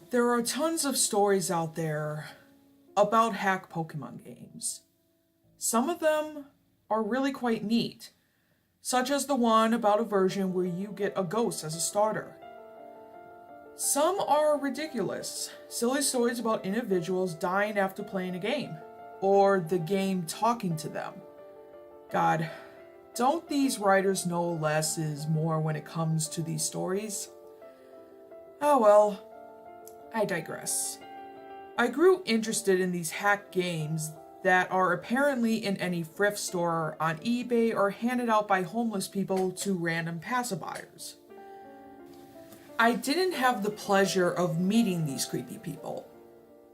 There are tons of stories out there about hack Pokemon games. Some of them are really quite neat, such as the one about a version where you get a ghost as a starter. Some are ridiculous, silly stories about individuals dying after playing a game, or the game talking to them. God, don't these writers know less is more when it comes to these stories? Oh well, I digress. I grew interested in these hack games that are apparently in any thrift store, on eBay, or handed out by homeless people to random passerbyers. I didn't have the pleasure of meeting these creepy people.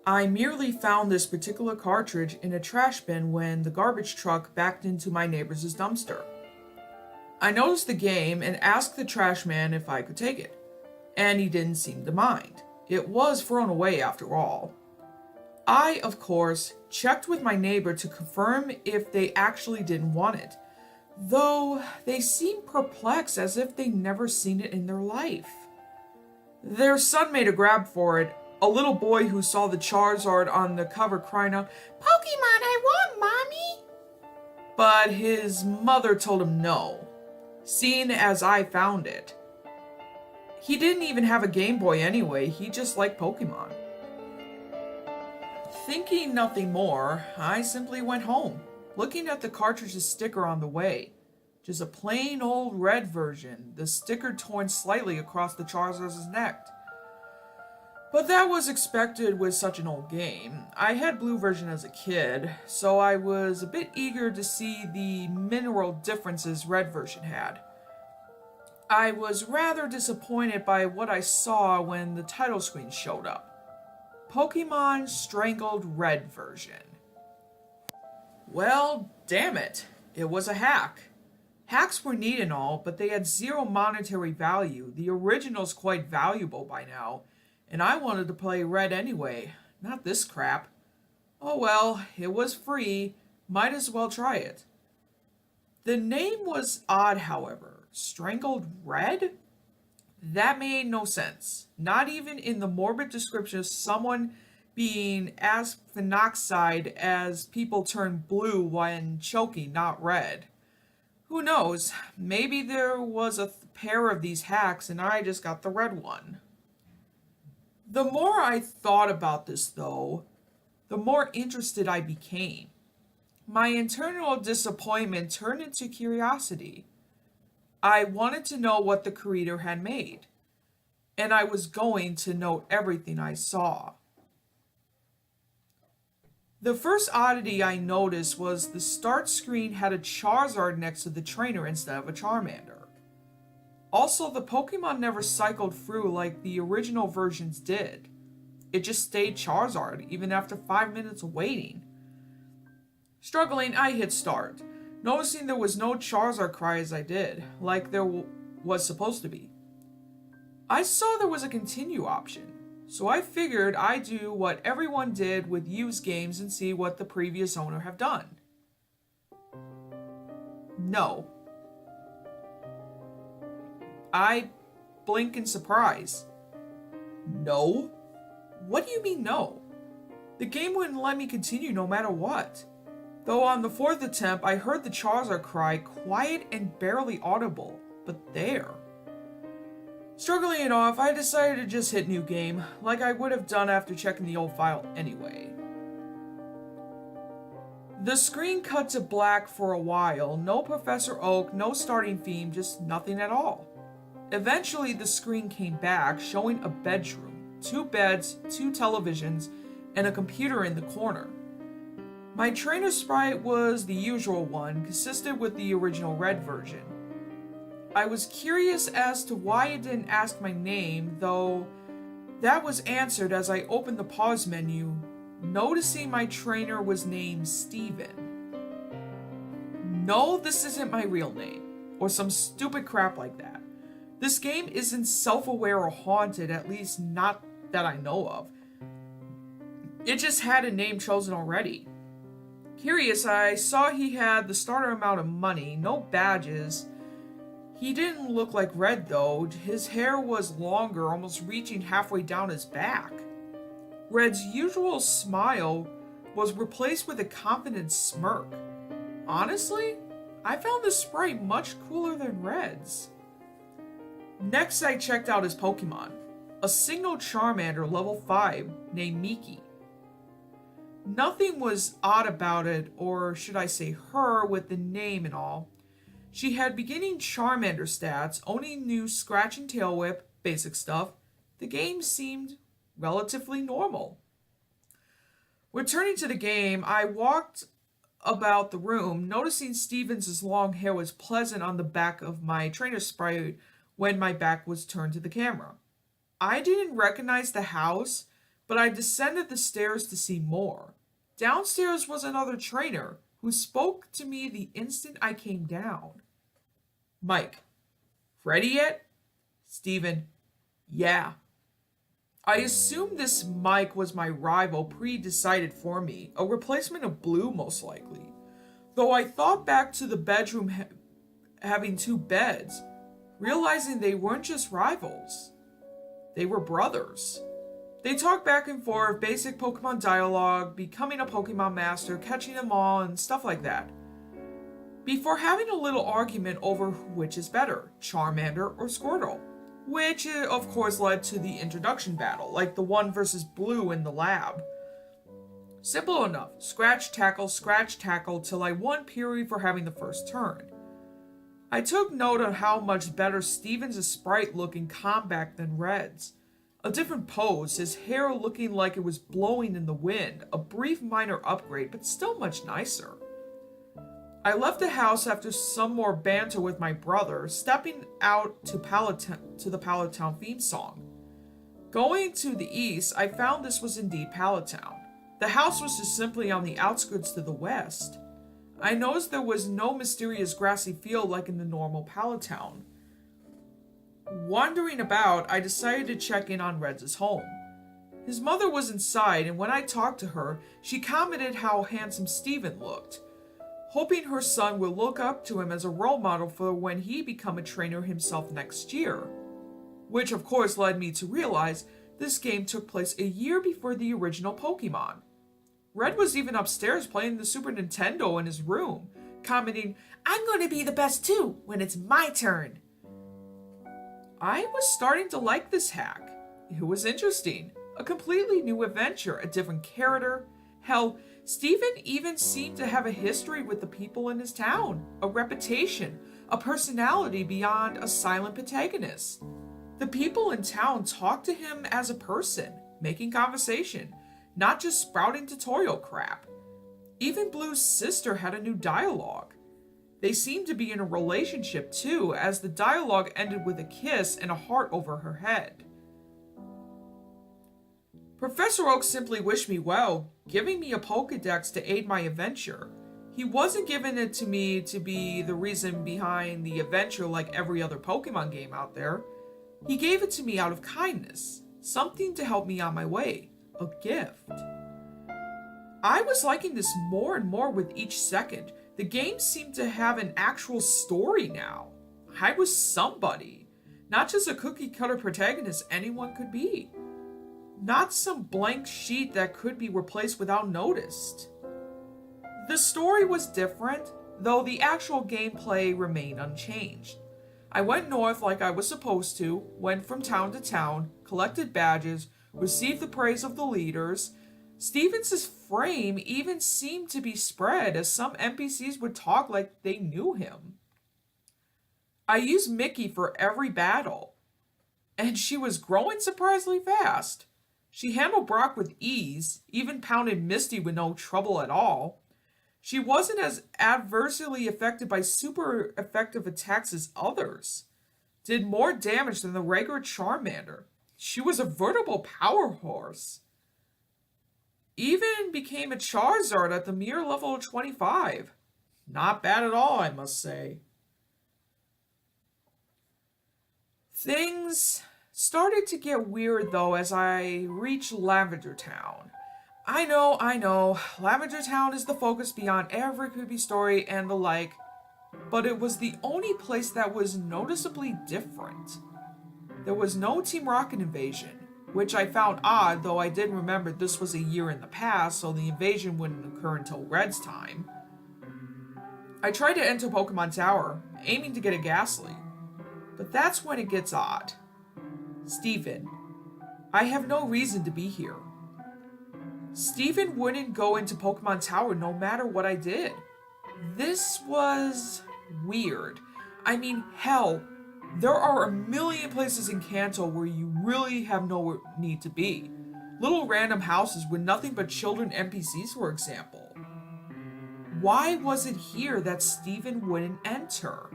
I merely found this particular cartridge in a trash bin when the garbage truck backed into my neighbor's dumpster. I noticed the game and asked the trash man if I could take it, and he didn't seem to mind. It was thrown away after all. I, of course, checked with my neighbor to confirm if they actually didn't want it, though they seemed perplexed as if they'd never seen it in their life. Their son made a grab for it, a little boy who saw the Charizard on the cover crying out, "Pokemon, I want, Mommy!" But his mother told him no, seeing as I found it. He didn't even have a Game Boy anyway, he just liked Pokemon. Thinking nothing more, I simply went home, looking at the cartridge's sticker on the way. Just a plain old red version, the sticker torn slightly across the Charizard's neck. But that was expected with such an old game. I had blue version as a kid, so I was a bit eager to see the mineral differences red version had. I was rather disappointed by what I saw when the title screen showed up. Pokemon Strangled Red version. Well, damn it. It was a hack. Hacks were neat and all, but they had zero monetary value. The original's quite valuable by now, and I wanted to play Red anyway, not this crap. Oh well, it was free, might as well try it. The name was odd, however. Strangled Red? That made no sense. Not even in the morbid description of someone being as phenoxide as people turn blue when choking, not red. Who knows? Maybe there was a pair of these hacks and I just got the red one. The more I thought about this, though, the more interested I became. My internal disappointment turned into curiosity. I wanted to know what the creator had made, and I was going to note everything I saw. The first oddity I noticed was the start screen had a Charizard next to the trainer instead of a Charmander. Also, the Pokemon never cycled through like the original versions did. It just stayed Charizard even after 5 minutes of waiting. Struggling, I hit start, noticing there was no Charizard cry as I did, like there was supposed to be. I saw there was a continue option, so I figured I'd do what everyone did with used games and see what the previous owner have done. No. I blink in surprise. No? What do you mean no? The game wouldn't let me continue no matter what. Though on the fourth attempt, I heard the Charizard cry quiet and barely audible, but there. Struggling it off, I decided to just hit new game, like I would have done after checking the old file anyway. The screen cut to black for a while, no Professor Oak, no starting theme, just nothing at all. Eventually the screen came back, showing a bedroom, 2 beds, 2 televisions, and a computer in the corner. My trainer sprite was the usual one, consistent with the original Red version. I was curious as to why it didn't ask my name, though that was answered as I opened the pause menu, noticing my trainer was named Steven. No, this isn't my real name, or some stupid crap like that. This game isn't self-aware or haunted, at least not that I know of. It just had a name chosen already. Curious, I saw he had the starter amount of money, no badges, He didn't look like Red though. His hair was longer, almost reaching halfway down his back. Red's usual smile was replaced with a confident smirk. Honestly, I found this sprite much cooler than Red's. Next, I checked out his Pokemon, a single Charmander level 5 named Miki. Nothing was odd about it, or should I say her, with the name and all. She had beginning Charmander stats, only knew Scratch and Tail Whip, basic stuff. The game seemed relatively normal. Returning to the game, I walked about the room, noticing Stevens' long hair was pleasant on the back of my trainer sprite when my back was turned to the camera. I didn't recognize the house, but I descended the stairs to see more. Downstairs was another trainer who spoke to me the instant I came down. Mike, ready yet? Steven, yeah. I assumed this Mike was my rival pre-decided for me, a replacement of Blue most likely. Though I thought back to the bedroom having 2 beds, realizing they weren't just rivals. They were brothers. They talked back and forth, basic Pokemon dialogue, becoming a Pokemon master, catching them all, and stuff like that. Before having a little argument over which is better, Charmander or Squirtle. Which, of course, led to the introduction battle, like the one versus Blue in the lab. Simple enough, scratch, tackle, till I won period for having the first turn. I took note of how much better Stevens' sprite looked in combat than Red's. A different pose, his hair looking like it was blowing in the wind, a brief minor upgrade, but still much nicer. I left the house after some more banter with my brother, stepping out to the Pallet Town theme song. Going to the east, I found this was indeed Pallet Town. The house was just simply on the outskirts to the west. I noticed there was no mysterious grassy field like in the normal Pallet Town. Wandering about, I decided to check in on Red's home. His mother was inside, and when I talked to her, she commented how handsome Steven looked, hoping her son would look up to him as a role model for when he become a trainer himself next year. Which of course led me to realize this game took place a year before the original Pokemon. Red was even upstairs playing the Super Nintendo in his room, commenting, "I'm going to be the best too when it's my turn." I was starting to like this hack. It was interesting. A completely new adventure, a different character. Hell, Steven even seemed to have a history with the people in his town, a reputation, a personality beyond a silent protagonist. The people in town talked to him as a person, making conversation, not just sprouting tutorial crap. Even Blue's sister had a new dialogue. They seemed to be in a relationship too, as the dialogue ended with a kiss and a heart over her head. Professor Oak simply wished me well, giving me a Pokedex to aid my adventure. He wasn't giving it to me to be the reason behind the adventure like every other Pokemon game out there. He gave it to me out of kindness, something to help me on my way, a gift. I was liking this more and more with each second. The game seemed to have an actual story now. I was somebody, not just a cookie-cutter protagonist anyone could be. Not some blank sheet that could be replaced without notice. The story was different, though the actual gameplay remained unchanged. I went north like I was supposed to, went from town to town, collected badges, received the praise of the leaders. Stevens' fame even seemed to be spread, as some NPCs would talk like they knew him. I used Miki for every battle, and she was growing surprisingly fast. She handled Brock with ease, even pounded Misty with no trouble at all. She wasn't as adversely affected by super effective attacks as others. Did more damage than the regular Charmander. She was a veritable power horse. Even became a Charizard at the mere level of 25. Not bad at all, I must say. Things started to get weird though as I reached Lavender Town. I know. Lavender Town is the focus beyond every creepy story and the like. but it was the only place that was noticeably different. There was no Team Rocket invasion, which I found odd, though I did remember this was a year in the past, so the invasion wouldn't occur until Red's time. I tried to enter Pokemon Tower, aiming to get a Ghastly, but that's when it gets odd. Steven, I have no reason to be here. Steven wouldn't go into Pokemon Tower no matter what I did. This was weird. I mean, hell, there are a million places in Kanto where you really have no need to be. Little random houses with nothing but children NPCs, for example. Why was it here that Steven wouldn't enter?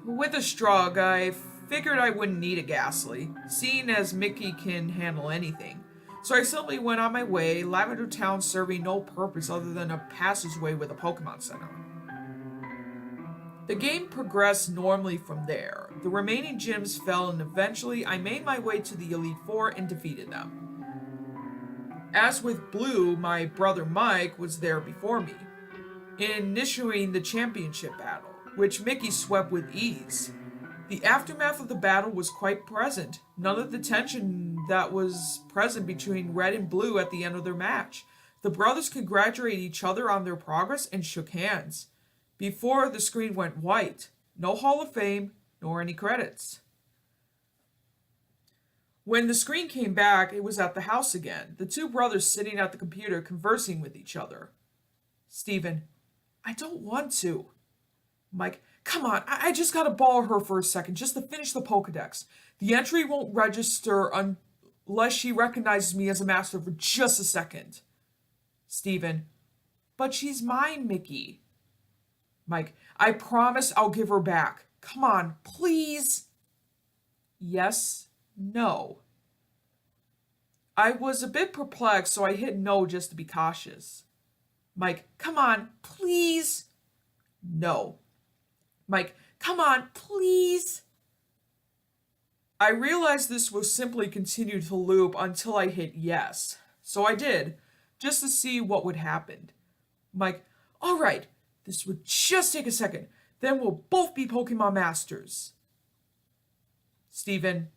With a shrug, I figured I wouldn't need a Ghastly, seeing as Miki can handle anything. So I simply went on my way, Lavender Town serving no purpose other than a passageway with a Pokemon Center. The game progressed normally from there. The remaining gyms fell and eventually I made my way to the Elite Four and defeated them. As with Blue, my brother Mike was there before me, initiating the championship battle, which Miki swept with ease. The aftermath of the battle was quite present, none of the tension that was present between Red and Blue at the end of their match. The brothers congratulated each other on their progress and shook hands. Before the screen went white, no Hall of Fame, nor any credits. When the screen came back, it was at the house again, the two brothers sitting at the computer conversing with each other. Steven, I don't want to. Mike, come on, I just gotta borrow her for a second, just to finish the Pokedex. The entry won't register unless she recognizes me as a master for just a second. Steven, but she's mine, Miki. Mike, I promise I'll give her back. Come on, please. Yes, no. I was a bit perplexed, so I hit no just to be cautious. Mike, come on, please. No. Mike, come on, please. I realized this would simply continue to loop until I hit yes. So I did, just to see what would happen. Mike, all right, this would just take a second. Then we'll both be Pokemon Masters. Steven,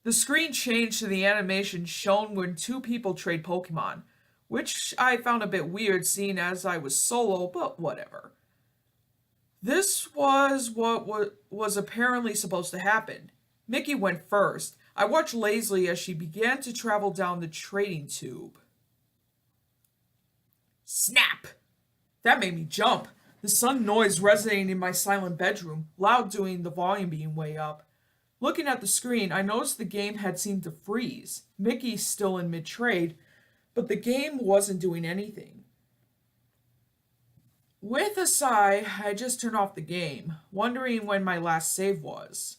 The screen changed to the animation shown when two people trade Pokemon, which I found a bit weird seeing as I was solo, but whatever. This was what was apparently supposed to happen. Miki went first. I watched lazily as she began to travel down the trading tube. Snap! That made me jump. The sudden noise resonating in my silent bedroom, loud doing the volume being way up. Looking at the screen, I noticed the game had seemed to freeze. Mickey's still in mid-trade, but the game wasn't doing anything. With a sigh, I just turned off the game, wondering when my last save was.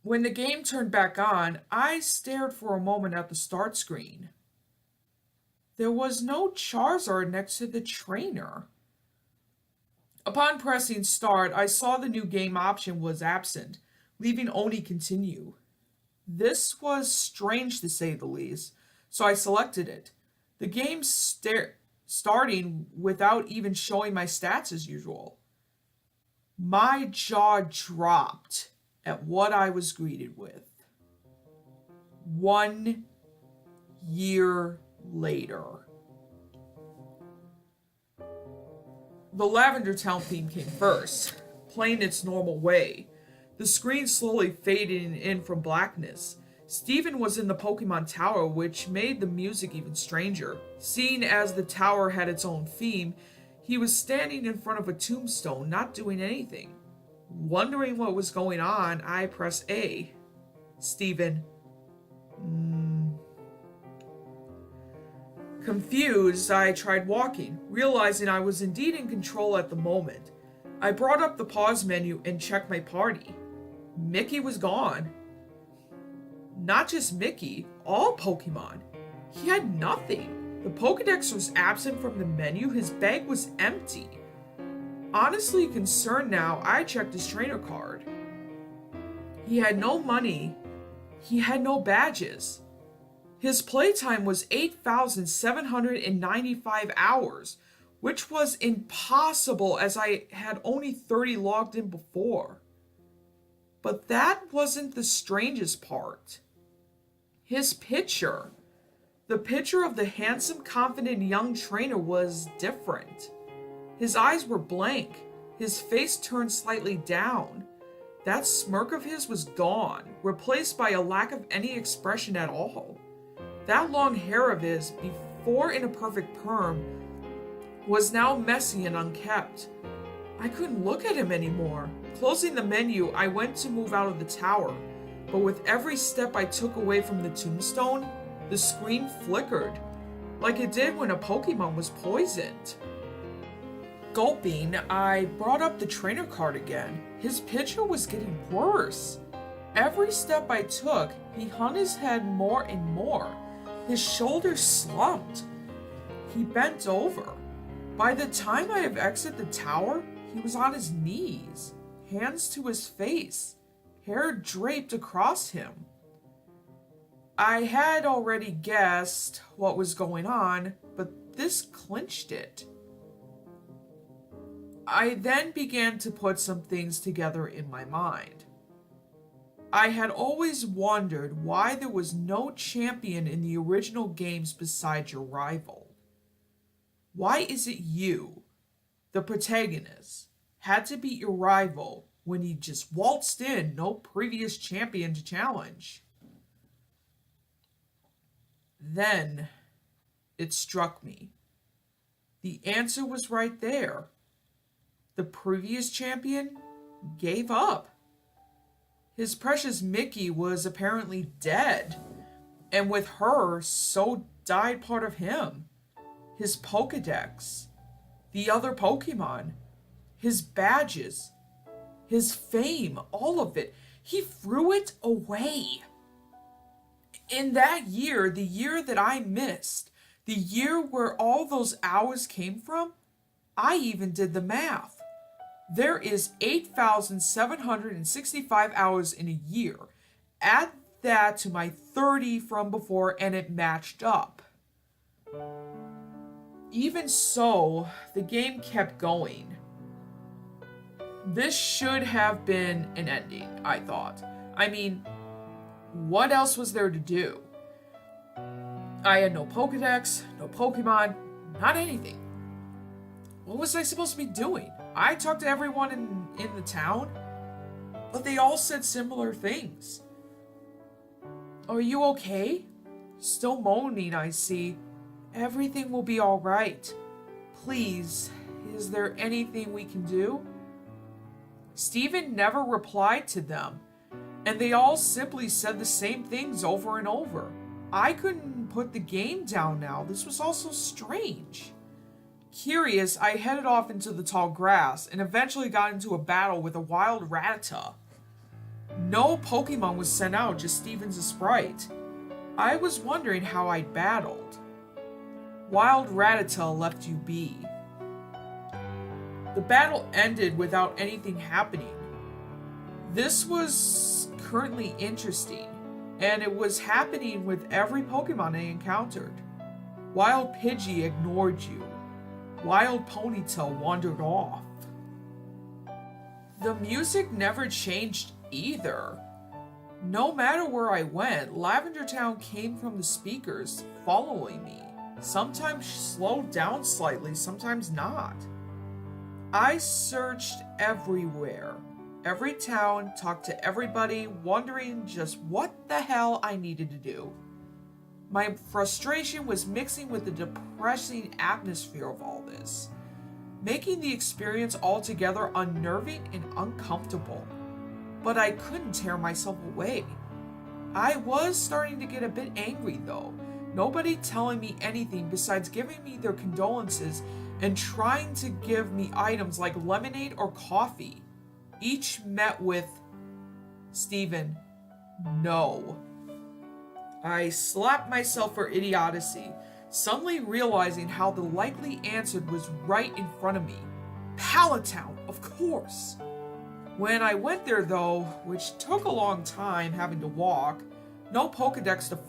When the game turned back on, I stared for a moment at the start screen. There was no Charizard next to the trainer. Upon pressing start, I saw the new game option was absent, leaving only continue. This was strange to say the least, so I selected it. The game starting without even showing my stats as usual. My jaw dropped at what I was greeted with. 1 year later. The Lavender Town theme came first, playing its normal way. The screen slowly fading in from blackness. Steven was in the Pokemon Tower, which made the music even stranger. Seeing as the tower had its own theme, he was standing in front of a tombstone, not doing anything. Wondering what was going on, I pressed A. Steven. Confused, I tried walking, realizing I was indeed in control at the moment. I brought up the pause menu and checked my party. Miki was gone. Not just Miki, all Pokemon. He had nothing. The Pokedex was absent from the menu, his bag was empty. Honestly concerned now, I checked his trainer card. He had no money. He had no badges. His playtime was 8,795 hours, which was impossible as I had only 30 logged in before. But that wasn't the strangest part. His picture. The picture of the handsome, confident young trainer was different. His eyes were blank, his face turned slightly down. That smirk of his was gone, replaced by a lack of any expression at all. That long hair of his, before in a perfect perm, was now messy and unkempt. I couldn't look at him anymore. Closing the menu, I went to move out of the tower, but with every step I took away from the tombstone, the screen flickered, like it did when a Pokemon was poisoned. Gulping, I brought up the trainer card again. His picture was getting worse. Every step I took, he hung his head more and more. His shoulders slumped. He bent over. By the time I have exited the tower, he was on his knees, hands to his face, hair draped across him. I had already guessed what was going on, but this clinched it. I then began to put some things together in my mind. I had always wondered why there was no champion in the original games besides your rival. Why is it you, the protagonist, had to beat your rival when he just waltzed in, no previous champion to challenge? Then it struck me. The answer was right there. The previous champion gave up. His precious Miki was apparently dead, and with her, so died part of him. His Pokedex, the other Pokemon, his badges, his fame, all of it. He threw it away. In that year, the year that I missed, the year where all those hours came from, I even did the math. There is 8,765 hours in a year. Add that to my 30 from before and it matched up. Even so, the game kept going. This should have been an ending, I thought. I mean, what else was there to do? I had no Pokedex, no Pokemon, not anything. What was I supposed to be doing? I talked to everyone in the town, but they all said similar things. Are you okay? Still moaning, I see. Everything will be all right. Please, is there anything we can do? Steven never replied to them, and they all simply said the same things over and over. I couldn't put the game down now. This was all so strange. Curious, I headed off into the tall grass and eventually got into a battle with a wild Rattata. No Pokemon was sent out, just Steven's sprite. I was wondering how I'd battled. Wild Rattata left you be. The battle ended without anything happening. This was currently interesting, and it was happening with every Pokemon I encountered. Wild Pidgey ignored you. Wild Ponytail wandered off. The music never changed either. No matter where I went, Lavender Town came from the speakers, following me. Sometimes slowed down slightly, sometimes not. I searched everywhere. Every town, talked to everybody, wondering just what the hell I needed to do. My frustration was mixing with the depressing atmosphere of all this, making the experience altogether unnerving and uncomfortable. But I couldn't tear myself away. I was starting to get a bit angry though. Nobody telling me anything besides giving me their condolences and trying to give me items like lemonade or coffee. Each met with, Steven, no. I slapped myself for idiocy, suddenly realizing how the likely answer was right in front of me. Pallet Town, of course. When I went there though, which took a long time having to walk, no Pokedex to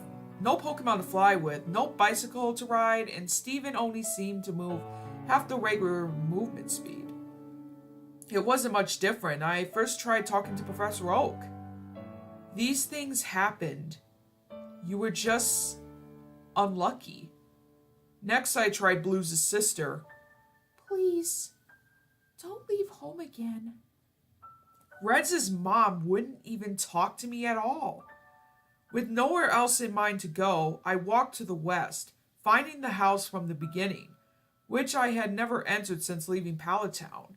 No Pokemon to fly with, no bicycle to ride, and Steven only seemed to move half the regular movement speed. It wasn't much different. I first tried talking to Professor Oak. These things happened. You were just unlucky. Next, I tried Blue's sister. Please, don't leave home again. Red's mom wouldn't even talk to me at all. With nowhere else in mind to go, I walked to the west, finding the house from the beginning, which I had never entered since leaving Palatown.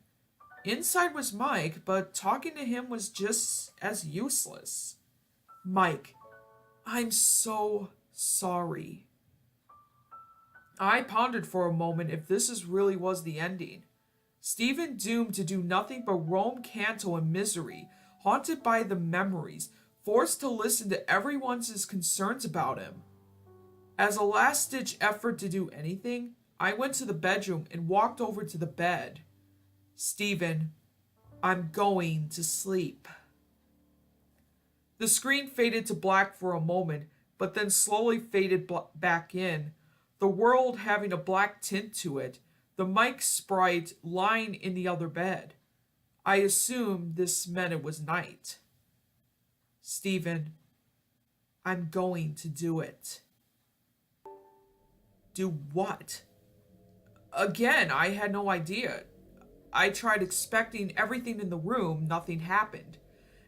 Inside was Mike, but talking to him was just as useless. Mike, I'm so sorry. I pondered for a moment if really was the ending. Steven doomed to do nothing but roam Kanto in misery, haunted by the memories, forced to listen to everyone's concerns about him. As a last-ditch effort to do anything, I went to the bedroom and walked over to the bed. Steven, I'm going to sleep. The screen faded to black for a moment, but then slowly faded back in, the world having a black tint to it, the Mike sprite lying in the other bed. I assumed this meant it was night. Steven, I'm going to do it. Do what? Again, I had no idea. I tried expecting everything in the room, nothing happened.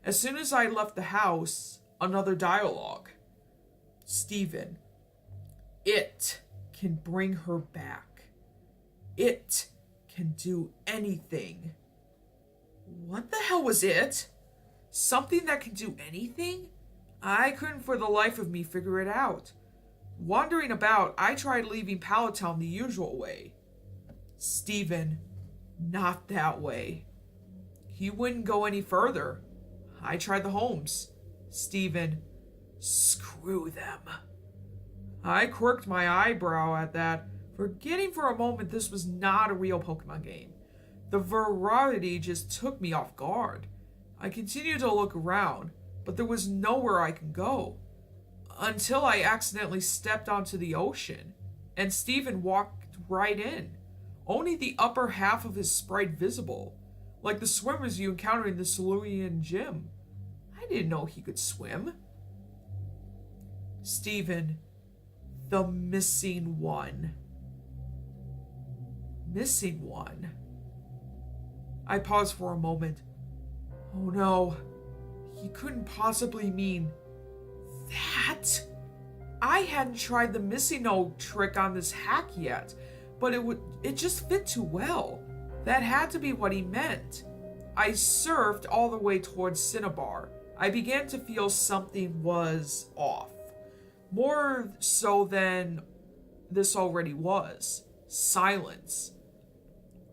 As soon as I left the house, another dialogue. Steven, it can bring her back. It can do anything. What the hell was it? Something that can do anything? I couldn't for the life of me figure it out. Wandering about, I tried leaving Palatown the usual way. Steven, not that way. He wouldn't go any further. I tried the homes. Steven, screw them. I quirked my eyebrow at that, forgetting for a moment this was not a real Pokemon game. The variety just took me off guard. I continued to look around, but there was nowhere I could go. Until I accidentally stepped onto the ocean, and Steven walked right in. Only the upper half of his sprite visible, like the swimmers you encounter in the Cerulean gym. I didn't know he could swim. Steven, the missing one. Missing one? I paused for a moment. Oh no, he couldn't possibly mean that? I hadn't tried the missing no trick on this hack yet, but it just fit too well. That had to be what he meant. I surfed all the way towards Cinnabar. I began to feel something was off. More so than this already was. Silence.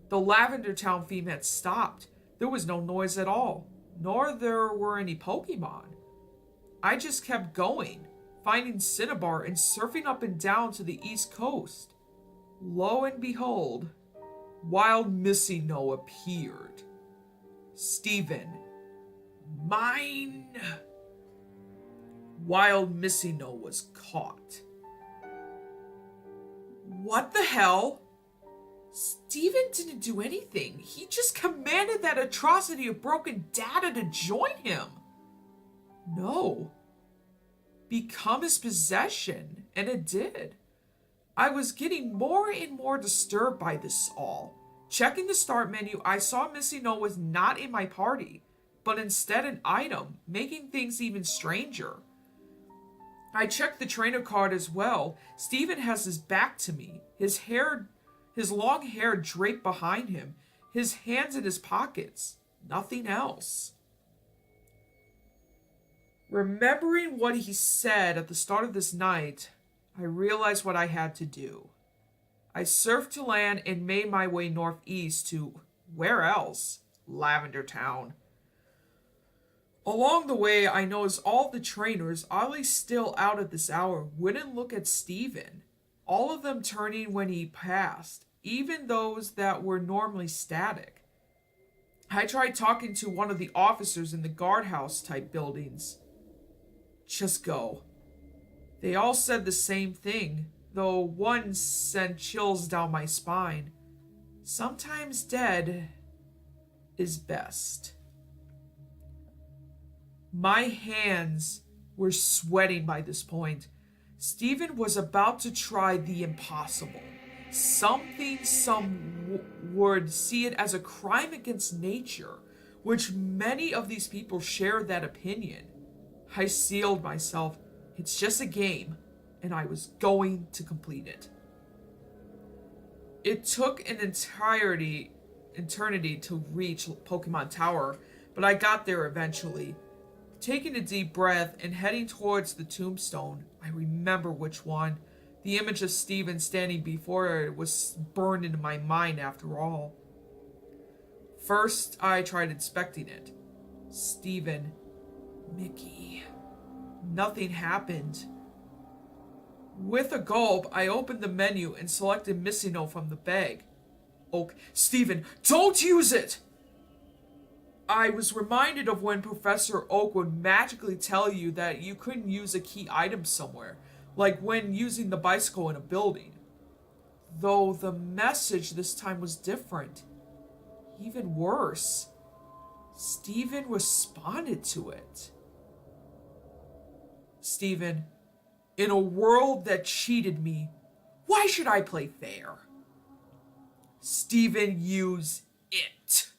The Lavender Town theme had stopped. There was no noise at all, nor there were any Pokemon. I just kept going, finding Cinnabar and surfing up and down to the east coast. Lo and behold, Wild Missino appeared. Steven, mine! Wild Missino was caught. What the hell? Steven didn't do anything. He just commanded that atrocity of broken data to join him. No. Become his possession, and it did. I was getting more and more disturbed by this all. Checking the start menu, I saw Missino was not in my party, but instead an item, making things even stranger. I checked the trainer card as well. Steven has his back to me, his long hair draped behind him, his hands in his pockets, nothing else. Remembering what he said at the start of this night, I realized what I had to do. I surfed to land and made my way northeast to, where else? Lavender Town. Along the way, I noticed all the trainers, oddly still out at this hour, wouldn't look at Steven. All of them turning when he passed, even those that were normally static. I tried talking to one of the officers in the guardhouse type buildings. Just go. They all said the same thing, though one sent chills down my spine. Sometimes dead is best. My hands were sweating by this point. Stephen was about to try the impossible. Some would see it as a crime against nature, which many of these people shared that opinion. I sealed myself. It's just a game, and I was going to complete it. It took an eternity to reach Pokemon Tower, but I got there eventually. Taking a deep breath and heading towards the tombstone, I remember which one. The image of Steven standing before it was burned into my mind after all. First, I tried inspecting it. Steven, Miki. Nothing happened. With a gulp, I opened the menu and selected Missino from the bag. Oak, Steven, don't use it! I was reminded of when Professor Oak would magically tell you that you couldn't use a key item somewhere, like when using the bicycle in a building. Though the message this time was different. Even worse, Steven responded to it. Steven, in a world that cheated me, why should I play fair? Steven, use it.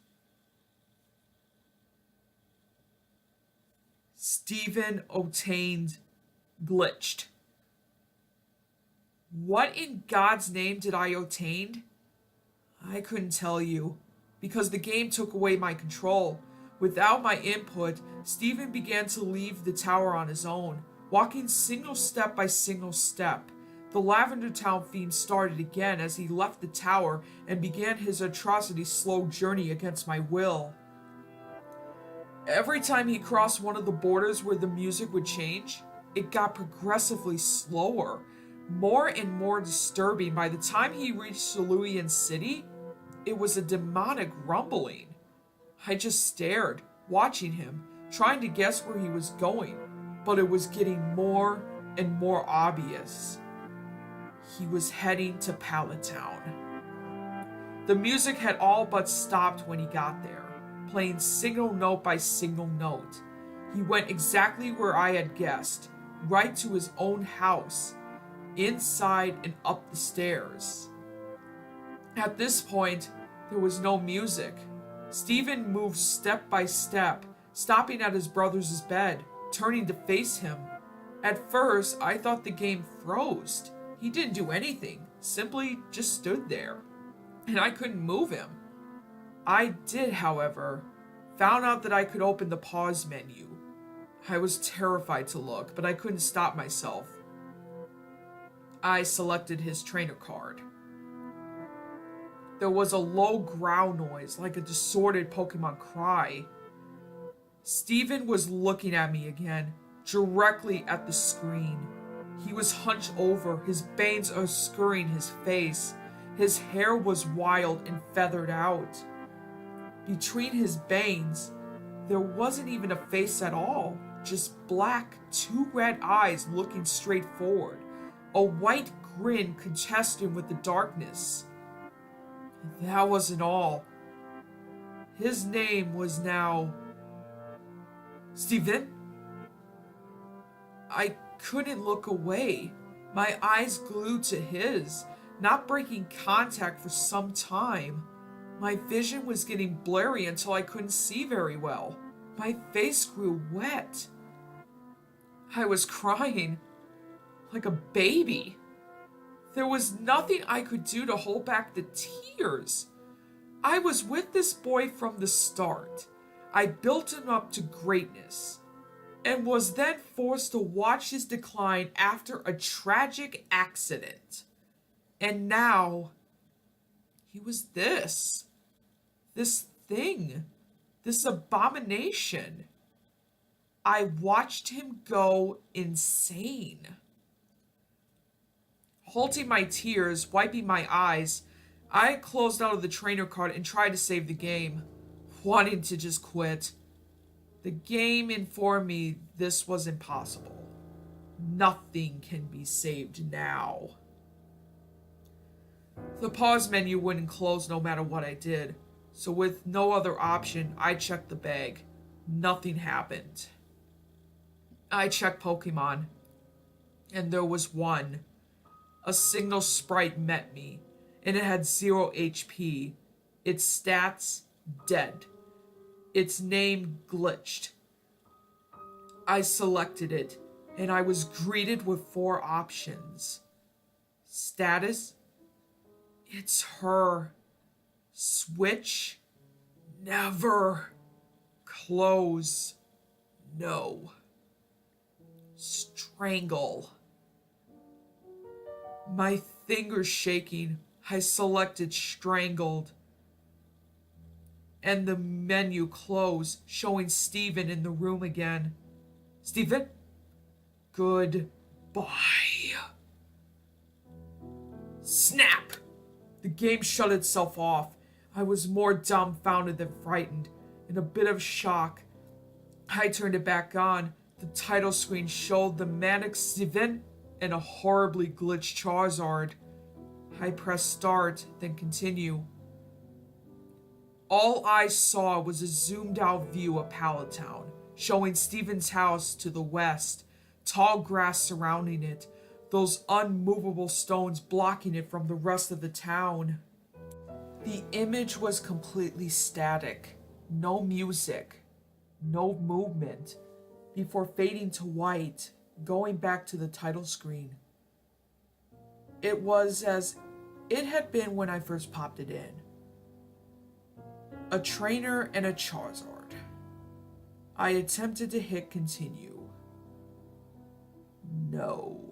Steven obtained glitched. What in God's name did I obtain? I couldn't tell you, because the game took away my control. Without my input, Steven began to leave the tower on his own, walking single step by single step. The Lavender Town theme started again as he left the tower and began his atrocity's slow journey against my will. Every time he crossed one of the borders where the music would change, it got progressively slower, more and more disturbing. By the time he reached Cerulean City, it was a demonic rumbling. I just stared, watching him, trying to guess where he was going, but it was getting more and more obvious. He was heading to Pallet Town. The music had all but stopped when he got there, playing single note by single note. He went exactly where I had guessed, right to his own house, inside and up the stairs. At this point, there was no music. Steven moved step by step, stopping at his brother's bed, turning to face him. At first, I thought the game froze. He didn't do anything, simply just stood there, and I couldn't move him. I did, however, found out that I could open the pause menu. I was terrified to look, but I couldn't stop myself. I selected his trainer card. There was a low growl noise, like a distorted Pokemon cry. Steven was looking at me again, directly at the screen. He was hunched over, his bangs obscuring his face. His hair was wild and feathered out. Between his bangs, there wasn't even a face at all, just black, two red eyes looking straight forward, a white grin contrasting with the darkness. That wasn't all. His name was now Steven. I couldn't look away, my eyes glued to his, not breaking contact for some time. My vision was getting blurry until I couldn't see very well. My face grew wet. I was crying like a baby. There was nothing I could do to hold back the tears. I was with this boy from the start. I built him up to greatness, and was then forced to watch his decline after a tragic accident. And now, he was this thing, this abomination. I watched him go insane. Halting my tears, wiping my eyes, I closed out of the trainer card and tried to save the game, wanting to just quit. The game informed me this was impossible. Nothing can be saved now. The pause menu wouldn't close no matter what I did, so with no other option, I checked the bag. Nothing happened. I checked Pokemon, and there was one. A single sprite met me, and it had 0 HP. Its stats, dead. Its name, glitched. I selected it, and I was greeted with 4 options. Status? It's her. Switch? Never. Close? No. Strangle. My fingers shaking, I selected Strangled. And the menu closed, showing Steven in the room again. Steven? Goodbye. Snap! The game shut itself off. I was more dumbfounded than frightened. In a bit of shock, I turned it back on. The title screen showed the manic Steven and a horribly glitched Charizard. I pressed start, then continue. All I saw was a zoomed out view of Pallet Town, showing Steven's house to the west, tall grass surrounding it, those unmovable stones blocking it from the rest of the town. The image was completely static, no music, no movement, before fading to white, going back to the title screen. It was as it had been when I first popped it in. A trainer and a Charizard. I attempted to hit continue. No.